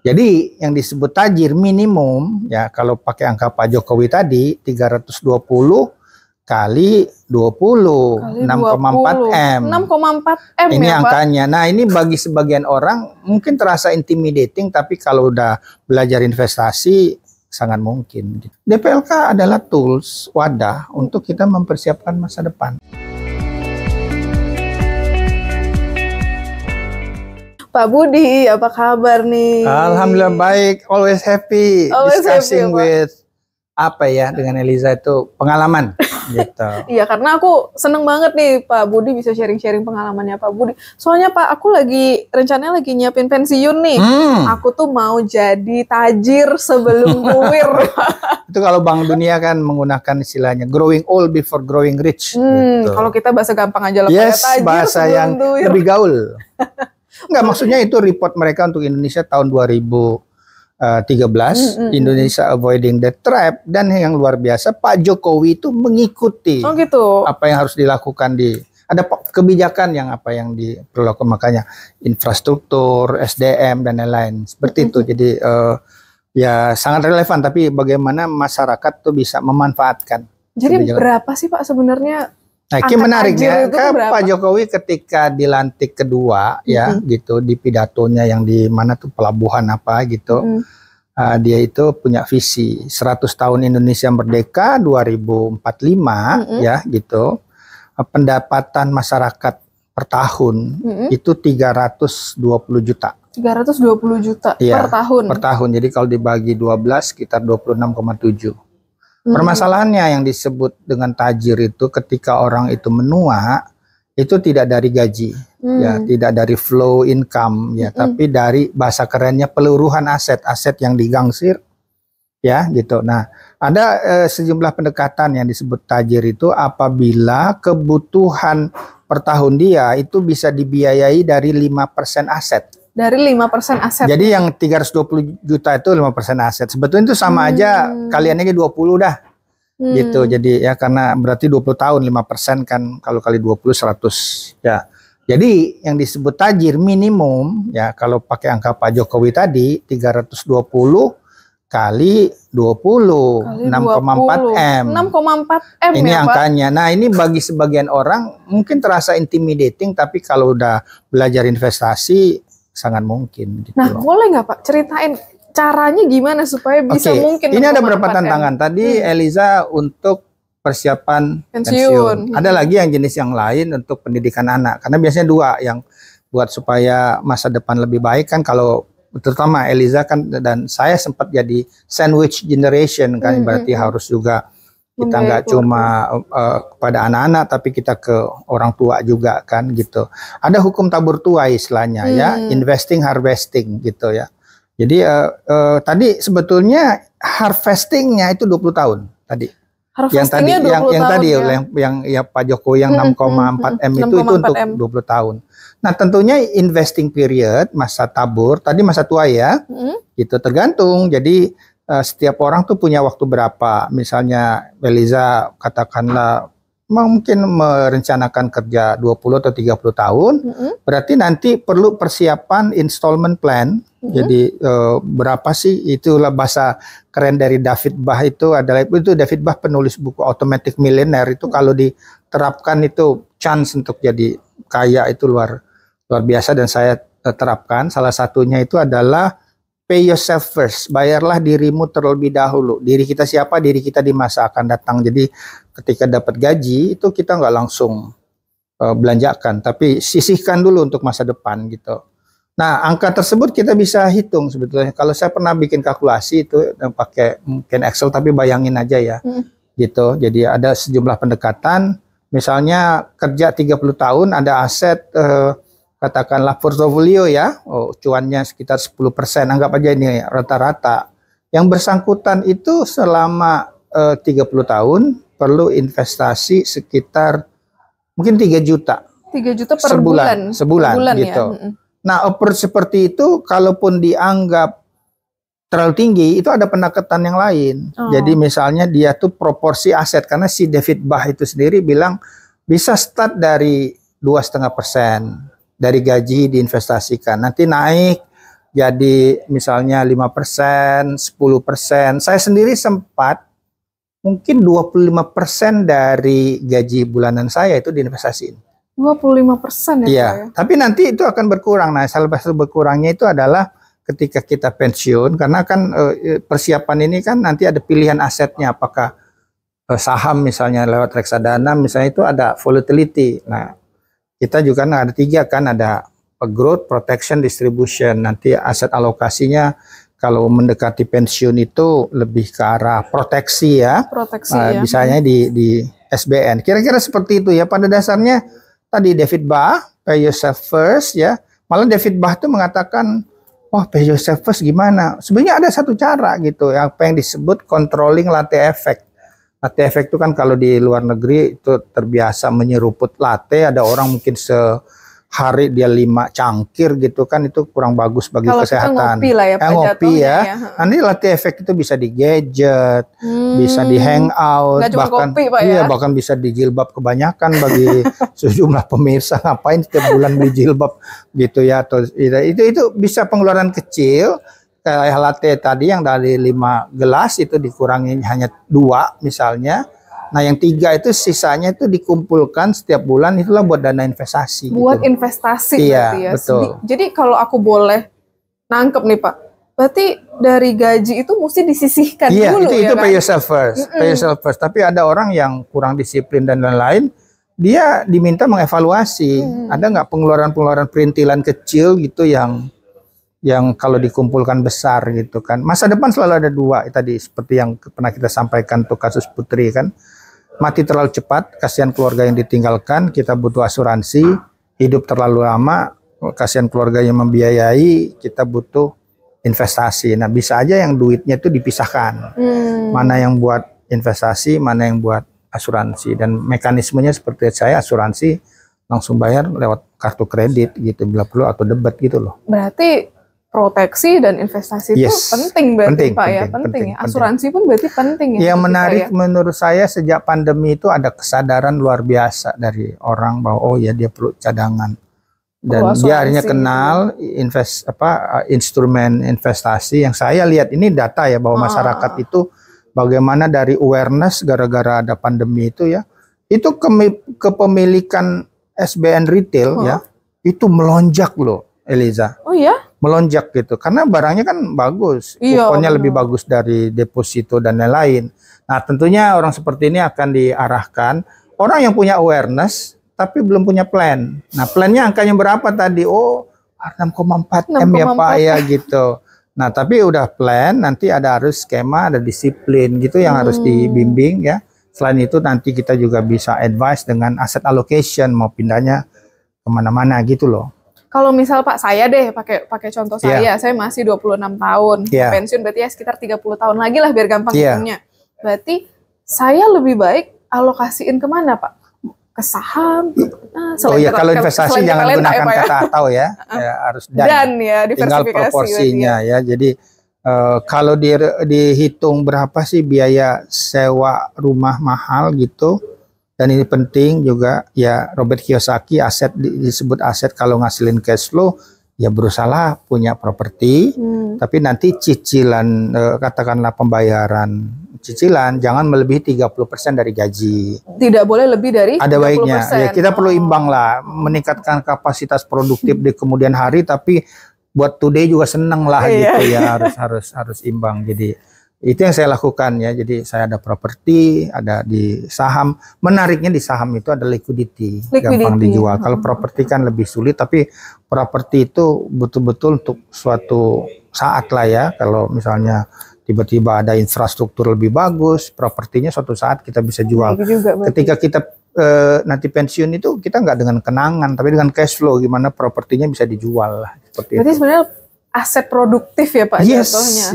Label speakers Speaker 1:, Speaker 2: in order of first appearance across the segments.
Speaker 1: Jadi yang disebut tajir minimum ya kalau pakai angka Pak Jokowi tadi 320 kali 20 6,4 M.
Speaker 2: 6,4 M
Speaker 1: ini
Speaker 2: ya,
Speaker 1: angkanya.
Speaker 2: Pak?
Speaker 1: Nah, ini bagi sebagian orang mungkin terasa intimidating, tapi kalau udah belajar investasi sangat mungkin. DPLK adalah tools, wadah untuk kita mempersiapkan masa depan.
Speaker 2: Pak Budi, apa kabar nih?
Speaker 1: Alhamdulillah baik, always happy discussing with dengan Eliza itu pengalaman gitu.
Speaker 2: Iya, karena aku seneng banget nih Pak Budi bisa sharing-sharing pengalamannya Pak Budi. Soalnya Pak, aku rencananya lagi nyiapin pensiun nih. Aku tuh mau jadi tajir sebelum tuwir.
Speaker 1: Itu kalau Bank Dunia kan menggunakan istilahnya growing old before growing rich. Gitu.
Speaker 2: Kalau kita bahasa gampang aja lah,
Speaker 1: tajir bahasa yang
Speaker 2: tuwir.
Speaker 1: Lebih gaul. Enggak, maksudnya itu report mereka untuk Indonesia tahun 2013, Indonesia Avoiding the Trap, dan yang luar biasa Pak Jokowi itu mengikuti apa yang harus dilakukan ada kebijakan yang diperlakukan, makanya infrastruktur, SDM dan lain-lain seperti itu. Jadi ya sangat relevan, tapi bagaimana masyarakat tuh bisa memanfaatkan.
Speaker 2: Jadi berapa sih Pak sebenarnya?
Speaker 1: Nah, ini menarik ya, Pak Jokowi ketika dilantik kedua ya gitu di pidatonya yang di mana tuh pelabuhan dia itu punya visi 100 tahun Indonesia Merdeka 2045 ya gitu. Pendapatan masyarakat per tahun itu 320 juta.
Speaker 2: 320 juta per tahun.
Speaker 1: Per tahun. Jadi kalau dibagi 12 sekitar 26,7. Permasalahannya yang disebut dengan tajir itu ketika orang itu menua itu tidak dari gaji ya, tidak dari flow income ya, tapi dari bahasa kerennya peluruhan aset yang digangsir ya gitu. Nah, ada sejumlah pendekatan yang disebut tajir itu apabila kebutuhan per tahun dia itu bisa dibiayai dari 5% aset.
Speaker 2: Dari 5% aset.
Speaker 1: Jadi yang 320 juta itu 5% aset. Sebetulnya itu sama aja kalian aja 20 dah. Gitu. Jadi ya karena berarti 20 tahun 5% kan kalau kali 20 100 ya. Jadi yang disebut tajir minimum ya kalau pakai angka Pak Jokowi tadi 320 kali 20 6,4 M.
Speaker 2: 6,4 M
Speaker 1: ini
Speaker 2: ya,
Speaker 1: angkanya.
Speaker 2: Pak?
Speaker 1: Nah, ini bagi sebagian orang mungkin terasa intimidating, tapi kalau udah belajar investasi sangat mungkin gitu.
Speaker 2: Nah, boleh nggak Pak ceritain caranya gimana supaya bisa mungkin?
Speaker 1: Ini ada beberapa tantangan. Tadi Eliza untuk persiapan pensiun. Ada lagi yang jenis yang lain untuk pendidikan anak. Karena biasanya dua yang buat supaya masa depan lebih baik kan, kalau terutama Eliza kan dan saya sempat jadi sandwich generation kan, berarti harus juga kita nggak cuma kepada anak-anak tapi kita ke orang tua juga kan gitu. Ada hukum tabur tuai istilahnya ya, investing harvesting gitu ya. Jadi tadi sebetulnya harvestingnya itu 20 tahun tadi. Yang tadi yang Pak Jokowi yang 6,4 M itu untuk 20 tahun. Nah, tentunya investing period masa tabur tadi masa tua ya. Gitu tergantung. Jadi setiap orang tuh punya waktu berapa. Misalnya Eliza katakanlah mungkin merencanakan kerja 20 atau 30 tahun, berarti nanti perlu persiapan installment plan. Jadi berapa sih, itulah bahasa keren dari David Bach itu adalah David Bach penulis buku Automatic Millionaire itu kalau diterapkan itu chance untuk jadi kaya itu luar biasa, dan saya terapkan. Salah satunya itu adalah pay yourself first, bayarlah dirimu terlebih dahulu. Diri kita siapa? Diri kita di masa akan datang. Jadi ketika dapat gaji itu kita nggak langsung belanjakan, tapi sisihkan dulu untuk masa depan gitu. Nah, angka tersebut kita bisa hitung sebetulnya. Kalau saya pernah bikin kalkulasi itu pakai mungkin Excel, tapi bayangin aja ya gitu. Jadi ada sejumlah pendekatan. Misalnya kerja 30 tahun ada aset katakanlah portofolio ya, cuannya sekitar 10%, anggap aja ini rata-rata. Yang bersangkutan itu selama 30 tahun perlu investasi sekitar mungkin 3 juta.
Speaker 2: 3 juta per bulan
Speaker 1: gitu.
Speaker 2: Ya?
Speaker 1: Nah, approach seperti itu kalaupun dianggap terlalu tinggi, itu ada pendekatan yang lain. Jadi misalnya dia tuh proporsi aset, karena si David Bach itu sendiri bilang bisa start dari 2,5% dari gaji diinvestasikan, nanti naik jadi misalnya 5%, 10%. Saya sendiri sempat mungkin 25% dari gaji bulanan saya itu diinvestasiin.
Speaker 2: 25% ya?
Speaker 1: Iya, tapi nanti itu akan berkurang. Nah, salah satu berkurangnya itu adalah ketika kita pensiun, karena kan persiapan ini kan nanti ada pilihan asetnya, apakah saham misalnya lewat reksadana, misalnya itu ada volatility. Nah, kita juga ada 3 kan, ada growth, protection, distribution. Nanti aset alokasinya kalau mendekati pensiun itu lebih ke arah proteksi ya.
Speaker 2: Proteksi ya.
Speaker 1: Misalnya di SBN. Kira-kira seperti itu ya. Pada dasarnya tadi David Bah, pay yourself first ya. Malah David Bah itu mengatakan, wah pay yourself first gimana? Sebenarnya ada satu cara gitu, apa yang disebut controlling latte effect. Latte effect itu kan kalau di luar negeri itu terbiasa menyeruput latte, ada orang mungkin sehari dia 5 cangkir gitu kan, itu kurang bagus bagi kesehatan.
Speaker 2: Ngopi lah ya,
Speaker 1: ngopi ya. Nanti latte effect itu bisa di gadget, bisa di hangout, bahkan kopi, Pak, iya, bahkan bisa di jilbab kebanyakan bagi sejumlah pemirsa, ngapain setiap bulan beli jilbab gitu ya. Atau itu bisa pengeluaran kecil. Kayak latte tadi yang dari 5 gelas itu dikurangi hanya 2 misalnya. Nah yang 3 itu sisanya itu dikumpulkan setiap bulan, itulah buat dana investasi.
Speaker 2: Buat
Speaker 1: gitu.
Speaker 2: Investasi
Speaker 1: iya,
Speaker 2: berarti ya.
Speaker 1: Betul.
Speaker 2: Jadi kalau aku boleh nangkep nih Pak, berarti dari gaji itu mesti disisihkan dulu
Speaker 1: itu
Speaker 2: ya kan?
Speaker 1: Pay yourself first. Pay yourself first. Tapi ada orang yang kurang disiplin dan lain-lain, dia diminta mengevaluasi. Ada nggak pengeluaran-pengeluaran perintilan kecil gitu yang kalau dikumpulkan besar gitu kan. Masa depan selalu ada 2 tadi seperti yang pernah kita sampaikan untuk kasus Putri kan. Mati terlalu cepat, kasihan keluarga yang ditinggalkan, kita butuh asuransi. Hidup terlalu lama, kasihan keluarga yang membiayai, kita butuh investasi. Nah, bisa aja yang duitnya itu dipisahkan. Mana yang buat investasi, mana yang buat asuransi. Dan mekanismenya seperti saya asuransi langsung bayar lewat kartu kredit gitu bila perlu, atau debit gitu loh.
Speaker 2: Berarti proteksi dan investasi itu penting berarti Pak ya, penting ya. Asuransi pun berarti penting ya.
Speaker 1: Yang menarik menurut saya sejak pandemi itu ada kesadaran luar biasa dari orang bahwa oh ya dia perlu cadangan. Dan dia akhirnya kenal instrumen investasi. Yang saya lihat ini data ya, bahwa masyarakat itu bagaimana dari awareness gara-gara ada pandemi itu ya, itu kepemilikan SBN retail ya itu melonjak loh, Eliza.
Speaker 2: Oh ya?
Speaker 1: Melonjak gitu, karena barangnya kan bagus, kuponnya lebih bagus dari deposito dan lain-lain. Nah tentunya orang seperti ini akan diarahkan, orang yang punya awareness tapi belum punya plan. Nah plannya angkanya berapa tadi? Oh 6,4 M ya Pak ya gitu. Nah tapi udah plan, nanti harus skema, ada disiplin gitu yang harus dibimbing ya. Selain itu nanti kita juga bisa advice dengan asset allocation, mau pindahnya kemana-mana gitu loh.
Speaker 2: Kalau misal Pak, saya deh pakai contoh saya masih 26 tahun, pensiun berarti ya sekitar 30 tahun lagi lah biar gampang hitungnya. Berarti saya lebih baik alokasiin kemana Pak? Ke saham?
Speaker 1: Kalau investasi jangan gunakan kata atau ya, harus dan
Speaker 2: ya,
Speaker 1: tinggal proporsinya ya. Jadi kalau dihitung berapa sih biaya sewa rumah mahal gitu. Dan ini penting juga ya, Robert Kiyosaki, aset disebut aset kalau ngasilin cash flow ya, berusaha punya properti, tapi nanti cicilan katakanlah pembayaran cicilan jangan melebihi 30% dari gaji. Tidak
Speaker 2: boleh lebih dari 30%.
Speaker 1: Ada baiknya ya, kita perlu imbang lah, meningkatkan kapasitas produktif di kemudian hari, tapi buat today juga seneng lah gitu ya, harus imbang. Jadi itu yang saya lakukan ya. Jadi saya ada properti, ada di saham. Menariknya di saham itu ada liquidity. Gampang dijual. Kalau properti kan lebih sulit, tapi properti itu betul-betul untuk suatu saat lah ya. Kalau misalnya tiba-tiba ada infrastruktur lebih bagus, propertinya suatu saat kita bisa jual. Ketika kita nanti pensiun itu kita nggak dengan kenangan, tapi dengan cash flow, gimana propertinya bisa dijual lah. Seperti
Speaker 2: berarti itu sebenarnya aset produktif ya Pak, jatuhnya.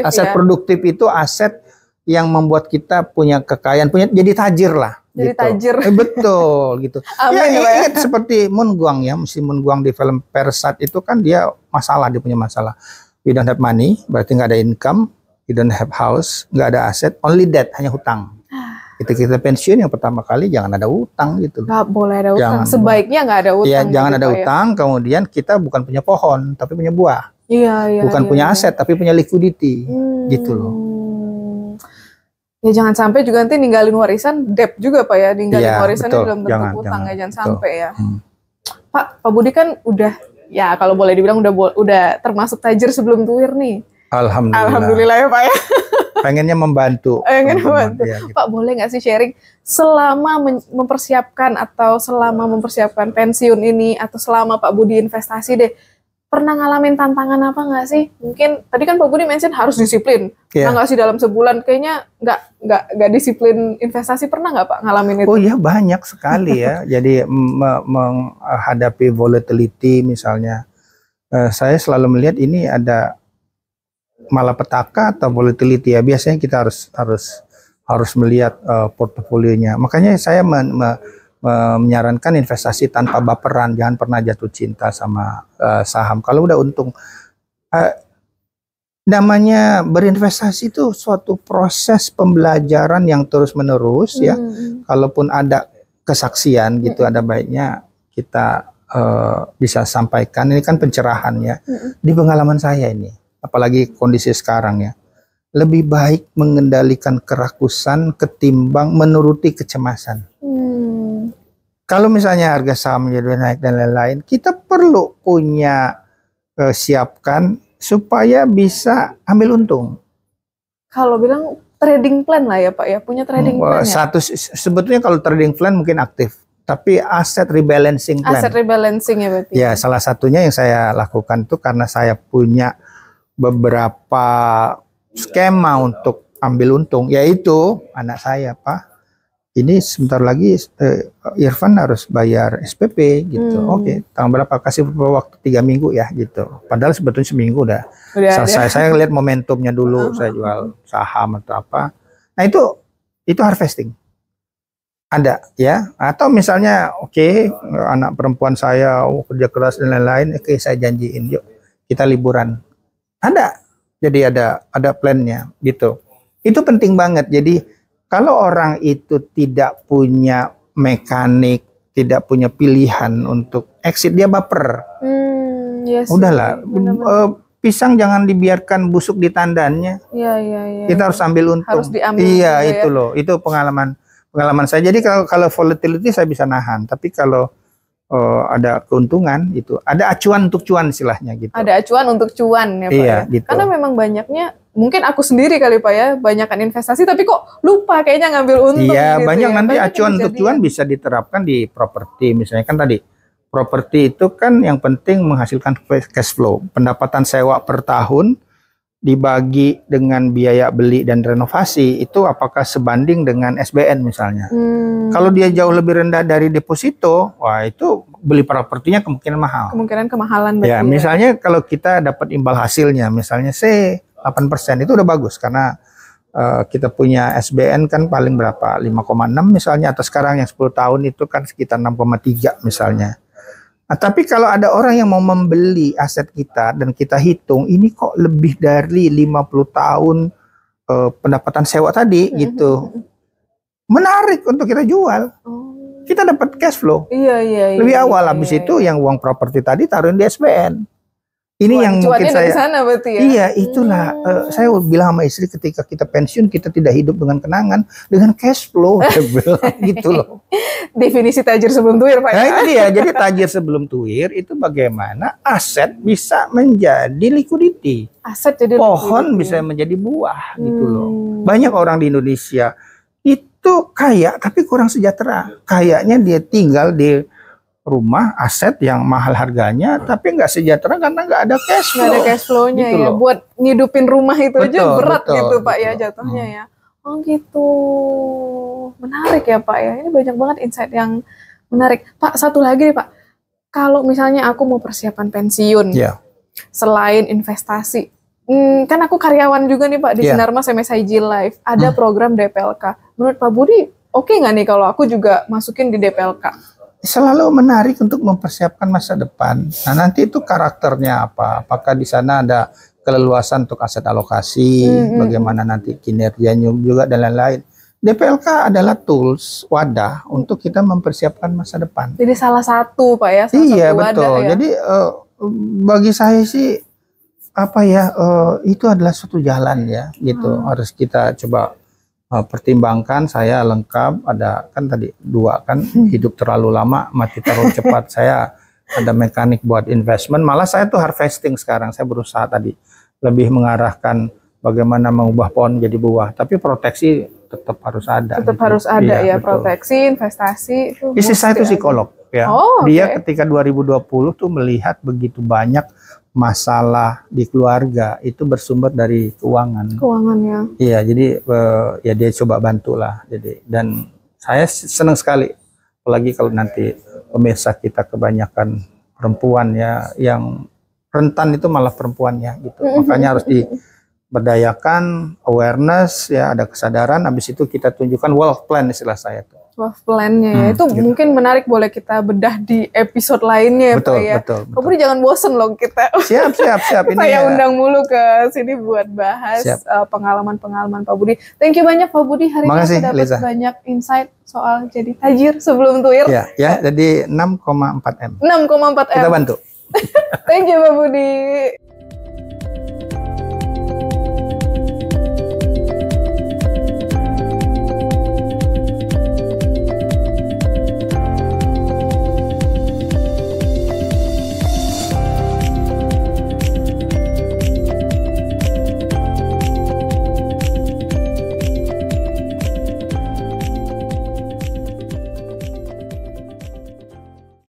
Speaker 1: Aset produktif itu aset yang membuat kita punya kekayaan, jadi tajir lah.
Speaker 2: Jadi
Speaker 1: gitu.
Speaker 2: tajir.
Speaker 1: Betul gitu.
Speaker 2: Amin,
Speaker 1: ya, ingat seperti Moon Guang ya, si Moon Guang di film Persat itu kan dia punya masalah. We don't have money, berarti nggak ada income. We don't have house, nggak ada aset, only debt, hanya hutang. Kita pensiun yang pertama kali jangan ada utang gitu.
Speaker 2: Nggak boleh ada utang. Sebaiknya nggak ada utang.
Speaker 1: Iya, jangan ada utang. Kemudian kita bukan punya pohon, tapi punya buah. Bukan punya aset, tapi punya liquidity, gitu loh.
Speaker 2: Ya jangan sampai juga nanti ninggalin warisan debt juga Pak ya, ninggalin warisannya dalam bentuk utang ya, jangan sampai ya. Pak Budi kan udah, ya kalau boleh dibilang udah termasuk tajir sebelum tuir nih. Alhamdulillah ya Pak ya.
Speaker 1: Pengennya membantu.
Speaker 2: Membantu. Ya, gitu. Pak boleh nggak sih sharing selama mempersiapkan atau selama mempersiapkan pensiun ini atau selama Pak Budi investasi deh, pernah ngalamin tantangan apa nggak sih? Mungkin tadi kan Pak Budi mention harus disiplin. Pernah nggak sih dalam sebulan kayaknya nggak disiplin investasi, pernah nggak Pak ngalamin itu?
Speaker 1: Oh iya banyak sekali ya. Jadi menghadapi volatility misalnya, saya selalu melihat ini ada malapetaka atau volatility ya. Biasanya kita harus melihat portofolionya. Makanya saya menyarankan investasi tanpa baperan, jangan pernah jatuh cinta sama saham. Kalau udah untung, namanya berinvestasi itu suatu proses pembelajaran yang terus menerus ya. Kalaupun ada kesaksian gitu, ada baiknya kita bisa sampaikan. Ini kan pencerahan ya. Di pengalaman saya ini, apalagi kondisi sekarang ya, lebih baik mengendalikan kerakusan ketimbang menuruti kecemasan. Kalau misalnya harga saham jadi naik dan lain-lain, kita perlu punya siapkan supaya bisa ambil untung.
Speaker 2: Kalau bilang trading plan lah ya Pak ya, punya trading plan ya?
Speaker 1: Sebetulnya kalau trading plan mungkin aktif, tapi aset rebalancing plan.
Speaker 2: Aset rebalancing ya berarti?
Speaker 1: Ya, salah satunya yang saya lakukan itu karena saya punya beberapa skema untuk ambil untung, yaitu anak saya, Pak, ini sebentar lagi Irfan harus bayar SPP gitu. Oke, tanggal berapa? Kasih waktu 3 minggu ya gitu. Padahal sebetulnya seminggu udah selesai. Saya lihat momentumnya dulu, saya jual saham atau apa. Nah itu harvesting. Ada ya. Atau misalnya anak perempuan saya kerja keras dan lain-lain, saya janjiin yuk kita liburan. Ada. Jadi ada plannya gitu. Itu penting banget. Jadi kalau orang itu tidak punya mekanik, tidak punya pilihan untuk exit, dia baper.
Speaker 2: Yes,
Speaker 1: udahlah, pisang jangan dibiarkan busuk di tandannya.
Speaker 2: Iya.
Speaker 1: Kita harus ambil untung.
Speaker 2: Harus diambil.
Speaker 1: Iya, itu loh. Itu pengalaman saya. Jadi kalau volatility saya bisa nahan, tapi kalau ada keuntungan itu, ada acuan untuk cuan istilahnya gitu.
Speaker 2: Ada acuan untuk cuan ya Pak ya.
Speaker 1: Gitu.
Speaker 2: Karena memang banyaknya, mungkin aku sendiri kali Pak ya, banyakan investasi tapi kok lupa kayaknya ngambil untung.
Speaker 1: Iya,
Speaker 2: gitu
Speaker 1: banyak
Speaker 2: ya.
Speaker 1: Nanti acuan untuk cuan bisa diterapkan di properti. Misalnya kan tadi, properti itu kan yang penting menghasilkan cash flow. Pendapatan sewa per tahun dibagi dengan biaya beli dan renovasi, itu apakah sebanding dengan SBN misalnya. Kalau dia jauh lebih rendah dari deposito, wah itu beli propertinya kemungkinan mahal. Kemungkinan
Speaker 2: kemahalan.
Speaker 1: Ya, misalnya kalau kita dapat imbal hasilnya, misalnya 8% itu udah bagus, karena kita punya SBN kan paling berapa, 5,6 misalnya, atau sekarang yang 10 tahun itu kan sekitar 6,3 misalnya. Nah, tapi kalau ada orang yang mau membeli aset kita dan kita hitung ini kok lebih dari 50 tahun pendapatan sewa tadi gitu, menarik untuk kita jual. Kita dapat cash flow.
Speaker 2: Iya.
Speaker 1: Lebih awal, habis itu yang uang properti tadi taruhin di SBN. Ini yang mungkin saya.
Speaker 2: Sana berarti ya?
Speaker 1: Iya, itulah. Saya bilang sama istri ketika kita pensiun, kita tidak hidup dengan kenangan, dengan cash flow. Gitu loh.
Speaker 2: Definisi tajir sebelum tuir Pak.
Speaker 1: Nah itu dia. Jadi tajir sebelum tuir itu bagaimana aset bisa menjadi liquidity.
Speaker 2: Aset jadi
Speaker 1: pohon bisa menjadi buah gitu loh. Banyak orang di Indonesia itu kaya tapi kurang sejahtera. Kayaknya dia tinggal di rumah aset yang mahal harganya tapi nggak sejahtera karena nggak ada cash flow.
Speaker 2: Nggak ada cash flow-nya gitu ya. Loh. Buat ngidupin rumah itu aja berat gitu Pak ya jatuhnya ya. Oh gitu. Menarik ya Pak ya. Ini banyak banget insight yang menarik. Pak, satu lagi nih Pak. Kalau misalnya aku mau persiapan pensiun, selain investasi, kan aku karyawan juga nih Pak di Sinarmas MSIG Life. Ada program DPLK. Menurut Pak Budi, oke nggak nih kalau aku juga masukin di DPLK?
Speaker 1: Selalu menarik untuk mempersiapkan masa depan. Nah nanti itu karakternya apa? Apakah di sana ada keleluasan untuk aset alokasi, bagaimana nanti kinerjanya juga dan lain-lain. DPLK adalah tools, wadah untuk kita mempersiapkan masa depan.
Speaker 2: Jadi salah satu Pak ya?
Speaker 1: Iya betul. Ya? Jadi bagi saya sih apa ya, itu adalah suatu jalan ya, gitu. Harus kita coba pertimbangkan. Saya lengkap, ada kan tadi 2 kan, hidup terlalu lama, mati terlalu cepat. Saya ada mekanik buat investment. Malah saya tuh harvesting sekarang. Saya berusaha tadi lebih mengarahkan bagaimana mengubah pohon jadi buah. Tapi proteksi tetap harus ada.
Speaker 2: Tetap gitu. Harus ada ya, betul. Proteksi, investasi.
Speaker 1: Istri saya itu psikolog ya. Dia ketika 2020 tuh melihat begitu banyak masalah di keluarga itu bersumber dari keuangannya. Iya, jadi ya dia coba bantulah. Jadi, dan saya senang sekali, apalagi kalau nanti pemirsa kita kebanyakan perempuan ya, yang rentan itu malah perempuannya gitu. Makanya harus diberdayakan, awareness ya, ada kesadaran. Habis itu kita tunjukkan wealth plan, istilah saya tuh. Wealth
Speaker 2: plan-nya ya, itu gitu. Mungkin menarik, boleh kita bedah di episode lainnya.
Speaker 1: Betul,
Speaker 2: Pak, ya.
Speaker 1: Betul.
Speaker 2: Pak Budi jangan bosen loh kita.
Speaker 1: Siap. Ini
Speaker 2: saya undang mulu ke sini buat bahas pengalaman-pengalaman Pak Budi. Thank you banyak Pak Budi, hari ini kita dapat banyak insight soal jadi tajir sebelum tuir.
Speaker 1: Ya, jadi 6,4 M.
Speaker 2: 6,4 M.
Speaker 1: Kita bantu.
Speaker 2: Thank you Pak Budi.